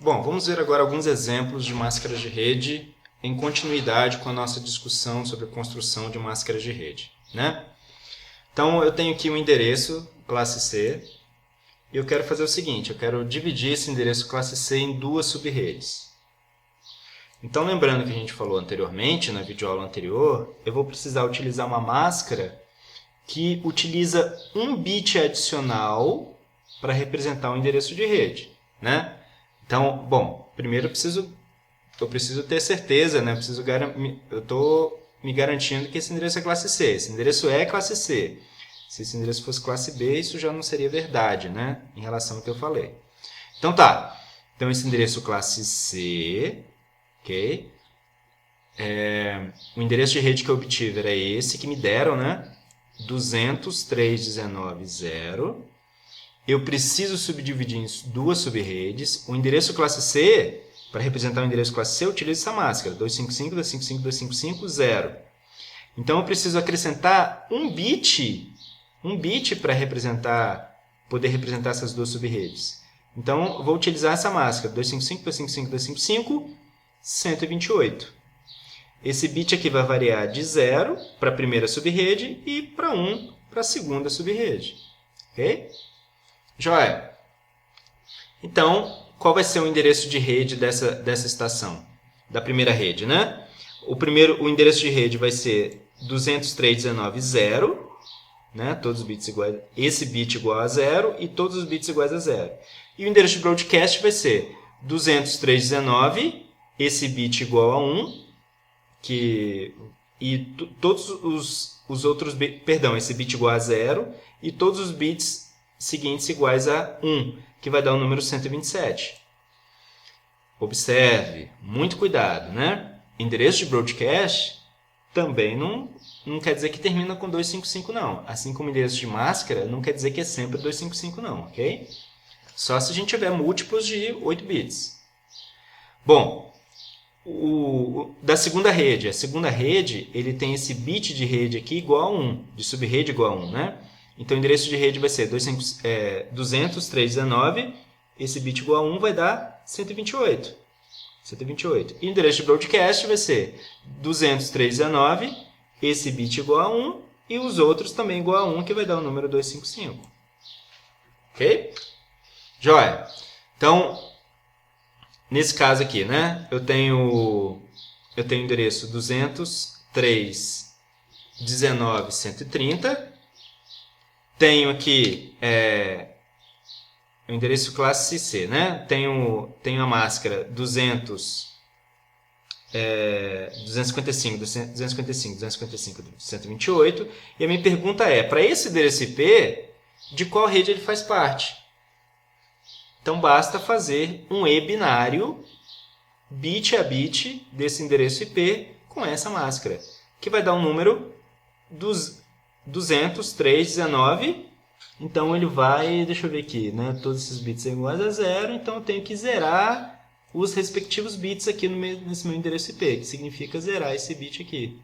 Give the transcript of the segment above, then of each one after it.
Bom, vamos ver agora alguns exemplos de máscaras de rede em continuidade com a nossa discussão sobre a construção de máscaras de rede, né? Então, eu tenho aqui um endereço classe C e eu quero fazer o seguinte, eu quero dividir esse endereço classe C em duas subredes. Então, lembrando que a gente falou anteriormente, na videoaula anterior, eu vou precisar utilizar uma máscara que utiliza um bit adicional para representar o endereço de rede, né? Então, bom, primeiro eu preciso ter certeza, né? Eu estou me garantindo que esse endereço é classe C. Esse endereço é classe C. Se esse endereço fosse classe B, isso já não seria verdade, né? Em relação ao que eu falei. Então tá. Então esse endereço classe C, ok? O endereço de rede que eu obtive era esse que me deram, né? 203.19.0. Eu preciso subdividir em duas subredes. O endereço classe C, para representar o endereço classe C, eu utilizo essa máscara, 255.255.255.0. Então eu preciso acrescentar um bit para poder representar essas duas subredes. Então eu vou utilizar essa máscara, 255.255.255.128. Esse bit aqui vai variar de 0 para a primeira subrede e para 1 para a segunda subrede. Ok? Joia. Então, qual vai ser o endereço de rede dessa estação? Da primeira rede, né? O endereço de rede vai ser 203.19.0, né? Todos os bits iguais, esse bit igual a 0 e todos os bits iguais a 0. E o endereço de broadcast vai ser 203.19, esse bit igual a 1, todos os outros bits, perdão, esse bit igual a 0 e todos os bits seguintes iguais a 1, que vai dar o número 127. Observe, muito cuidado, né? Endereço de broadcast também não quer dizer que termina com 255, não. Assim como endereço de máscara, não quer dizer que é sempre 255, não, ok? Só se a gente tiver múltiplos de 8 bits. Bom, da segunda rede. A segunda rede, ele tem esse bit de rede aqui igual a 1, de subrede igual a 1, né? Então, o endereço de rede vai ser 203.19, esse bit igual a 1 vai dar 128. E o endereço de broadcast vai ser 203.19, esse bit igual a 1, e os outros também igual a 1, que vai dar o número 255. Ok? Joia. Então, nesse caso aqui, né, eu tenho o endereço 203.19.130. Tenho aqui o endereço classe C, né? Tenho a máscara 255.128. E a minha pergunta é, para esse endereço IP, de qual rede ele faz parte? Então, basta fazer um e-binário, bit a bit, desse endereço IP com essa máscara, que vai dar um número 203.19. Então ele vai, deixa eu ver aqui, né? Todos esses bits são iguais a 0, então eu tenho que zerar os respectivos bits aqui nesse meu endereço IP, que significa zerar esse bit aqui,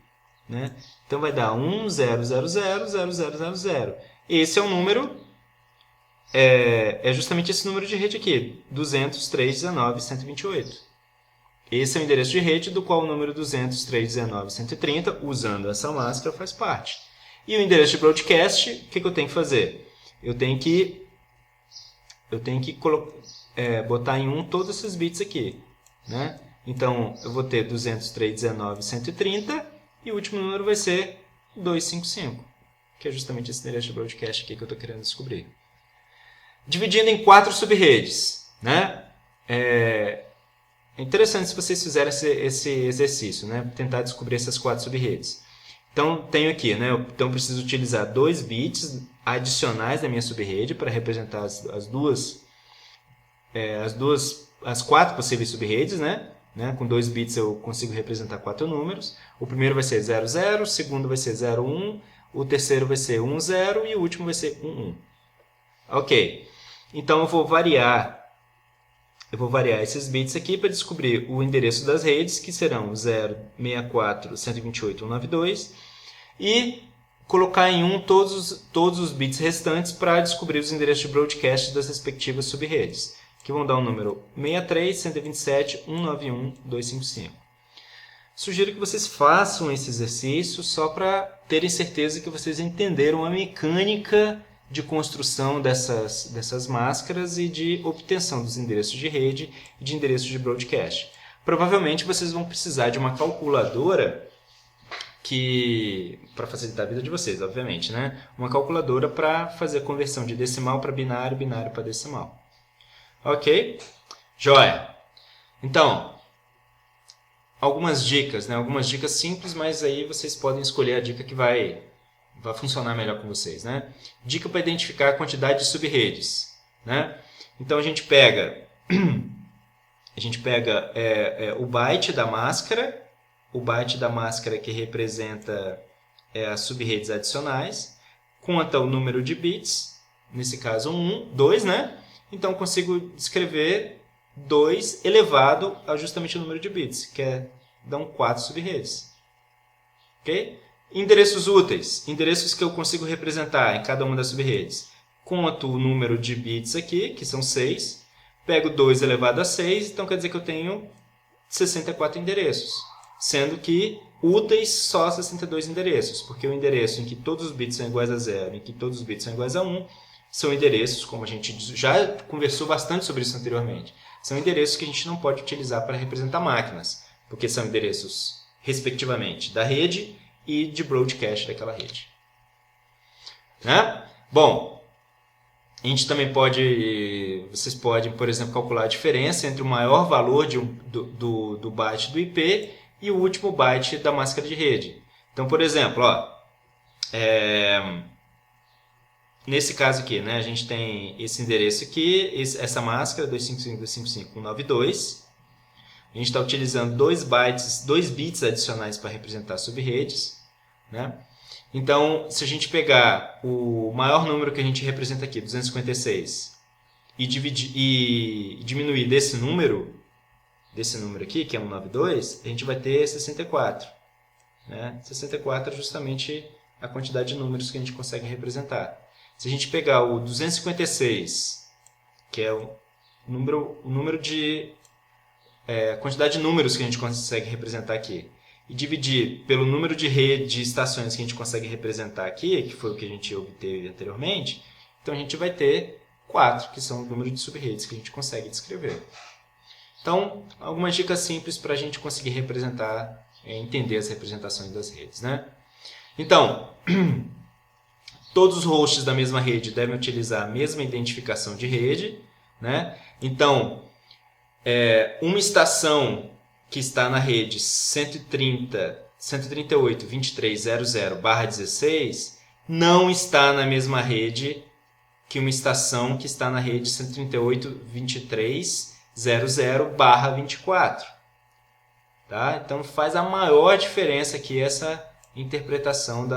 né? Então vai dar 10000000. Esse é o número, é justamente esse número de rede aqui, 203.19.128. Esse é o endereço de rede do qual o número 203.19.130, usando essa máscara, faz parte. E o endereço de broadcast, o que eu tenho que fazer? Eu tenho que botar em 1 todos esses bits aqui, né? Então, eu vou ter 203.19.130 e o último número vai ser 255, que é justamente esse endereço de broadcast aqui que eu estou querendo descobrir. Dividindo em 4 subredes, né? É interessante se vocês fizerem esse exercício, né? Tentar descobrir essas 4 subredes. Então, tenho aqui, né? Então, eu preciso utilizar 2 bits adicionais da minha subrede para representar as 4 possíveis subredes, né? Com 2 bits eu consigo representar 4 números. O primeiro vai ser 00, o segundo vai ser 01, o terceiro vai ser 10 e o último vai ser 11. Ok. Então, eu vou variar esses bits aqui para descobrir o endereço das redes, que serão 064.128.192, e colocar em 1 todos os bits restantes para descobrir os endereços de broadcast das respectivas subredes. que vão dar o número 63.127.191.255. Sugiro que vocês façam esse exercício só para terem certeza que vocês entenderam a mecânica de construção dessas máscaras e de obtenção dos endereços de rede e de endereços de broadcast. Provavelmente vocês vão precisar de uma calculadora para facilitar a vida de vocês, obviamente, né? Uma calculadora para fazer a conversão de decimal para binário, binário para decimal. Ok? Joia! Então, algumas dicas, né? Algumas dicas simples, mas aí vocês podem escolher a dica que vai funcionar melhor com vocês, né? Dica para identificar a quantidade de subredes, né? Então a gente pega o byte da máscara, que representa as subredes adicionais, conta o número de bits, nesse caso 1, 2, né? Então consigo descrever 2 elevado a justamente o número de bits, que dão 4 subredes. Ok? Endereços úteis, endereços que eu consigo representar em cada uma das subredes. Conto o número de bits aqui, que são 6, pego 2 elevado a 6, então quer dizer que eu tenho 64 endereços, sendo que úteis só 62 endereços, porque o endereço em que todos os bits são iguais a 0 e em que todos os bits são iguais a 1, são endereços, como a gente já conversou bastante sobre isso anteriormente, são endereços que a gente não pode utilizar para representar máquinas, porque são endereços, respectivamente, da rede e de broadcast daquela rede. Né? Bom, a gente também vocês podem, por exemplo, calcular a diferença entre o maior valor do byte do IP e o último byte da máscara de rede. Então, por exemplo, nesse caso aqui, né, a gente tem esse endereço aqui, essa máscara 255.255.192. A gente está utilizando 2 bits adicionais para representar subredes, né? Então, se a gente pegar o maior número que a gente representa aqui, 256, e diminuir desse número aqui, que é 192, a gente vai ter 64. Né? 64 é justamente a quantidade de números que a gente consegue representar. Se a gente pegar o 256, que é o número de quantidade de números que a gente consegue representar aqui, e dividir pelo número de estações que a gente consegue representar aqui, que foi o que a gente obteve anteriormente, então a gente vai ter 4, que são o número de subredes que a gente consegue descrever. Então, algumas dicas simples para a gente conseguir representar, entender as representações das redes. Né? Então, todos os hosts da mesma rede devem utilizar a mesma identificação de rede. Né? Então, uma estação que está na rede 138.23.00/16 não está na mesma rede que uma estação que está na rede 138.23.00/24. Tá? Então faz a maior diferença aqui essa interpretação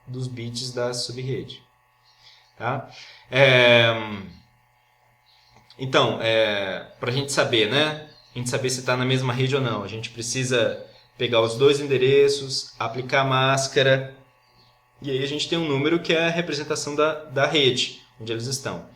dos bits da subrede. Tá? Então, para a gente saber, né? A gente saber se está na mesma rede ou não, a gente precisa pegar os 2 endereços, aplicar a máscara, e aí a gente tem um número que é a representação da rede, onde eles estão.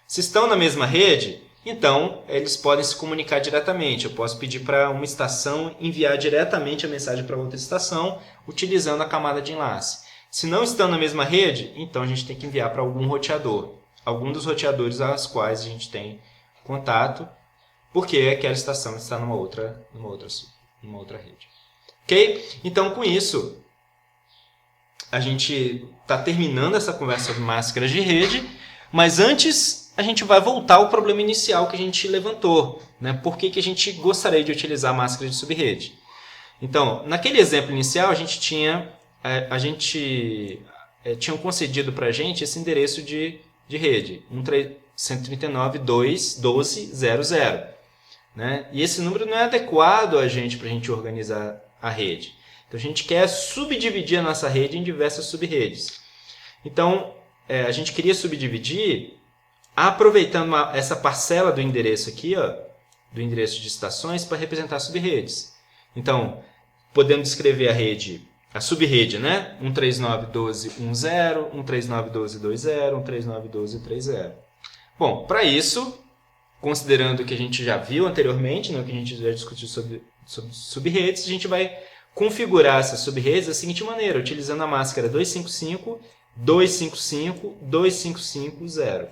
Se estão na mesma rede, então eles podem se comunicar diretamente. Eu posso pedir para uma estação enviar diretamente a mensagem para outra estação, utilizando a camada de enlace. Se não estão na mesma rede, então a gente tem que enviar para algum roteador. Algum dos roteadores aos quais a gente tem contato, porque aquela estação está numa outra rede. Ok? Então, com isso, a gente está terminando essa conversa sobre máscaras de rede, mas antes a gente vai voltar ao problema inicial que a gente levantou. Né? Por que a gente gostaria de utilizar máscara de subrede? Então, naquele exemplo inicial, a gente tinha concedido para a gente esse endereço de rede, 139.2.12.00. Né? E esse número não é adequado para a gente organizar a rede. Então a gente quer subdividir a nossa rede em diversas subredes. Então a gente queria subdividir aproveitando essa parcela do endereço aqui, do endereço de estações, para representar subredes. Então podemos descrever a subrede, né? 139.12.10, 139.12.20, 139.12.30. Bom, para isso considerando o que a gente já viu anteriormente, né, o que a gente já discutiu sobre subredes, a gente vai configurar essas subredes da seguinte maneira, utilizando a máscara 255, 255, 255, 0.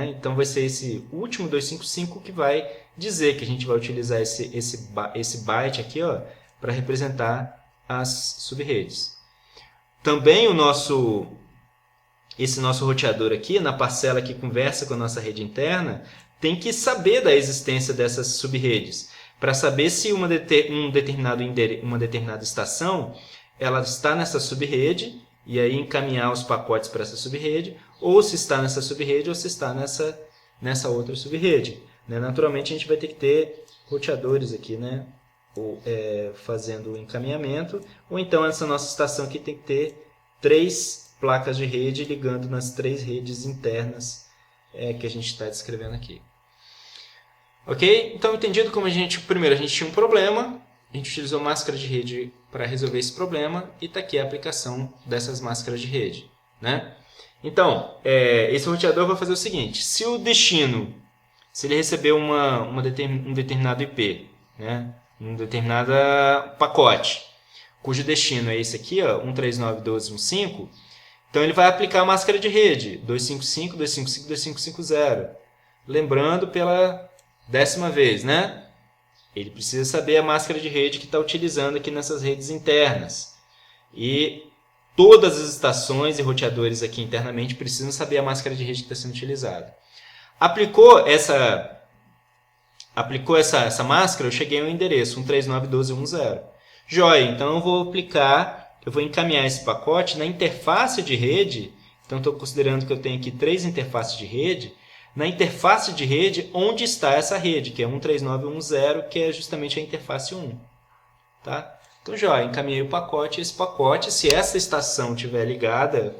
Então vai ser esse último 255 que vai dizer que a gente vai utilizar esse byte aqui para representar as subredes. Também esse nosso roteador aqui, na parcela que conversa com a nossa rede interna, tem que saber da existência dessas subredes, para saber se uma determinada estação ela está nessa subrede, e aí encaminhar os pacotes para essa subrede, ou se está nessa subrede ou se está nessa outra subrede. Naturalmente a gente vai ter que ter roteadores aqui, fazendo o encaminhamento, ou então essa nossa estação aqui tem que ter 3 placas de rede ligando nas 3 redes internas que a gente está descrevendo aqui. Ok? Então, entendido como primeiro a gente tinha um problema, a gente utilizou máscara de rede para resolver esse problema e está aqui a aplicação dessas máscaras de rede. Então, esse roteador vai fazer o seguinte, se o destino, se ele receber um determinado IP, um determinado pacote, cujo destino é esse aqui, 139.12.1.5, então ele vai aplicar a máscara de rede 255, 255, 2550. Lembrando pela 10ª vez, ele precisa saber a máscara de rede que está utilizando aqui nessas redes internas. E todas as estações e roteadores aqui internamente precisam saber a máscara de rede que está sendo utilizada. Aplicou essa máscara, eu cheguei ao endereço 139.12.1.0. Joia, então eu vou encaminhar esse pacote na interface de rede. Então estou considerando que eu tenho aqui 3 interfaces de rede. Na interface de rede, onde está essa rede, que é 139.1.0, que é justamente a interface 1. Tá? Então, joia, encaminhei o pacote. Esse pacote, se essa estação estiver ligada,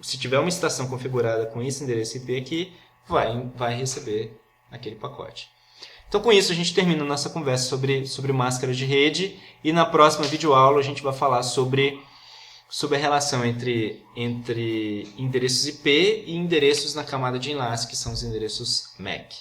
se tiver uma estação configurada com esse endereço IP aqui, vai receber aquele pacote. Então, com isso, a gente termina a nossa conversa sobre máscaras de rede. E na próxima videoaula, a gente vai falar sobre a relação entre endereços IP e endereços na camada de enlace, que são os endereços MAC.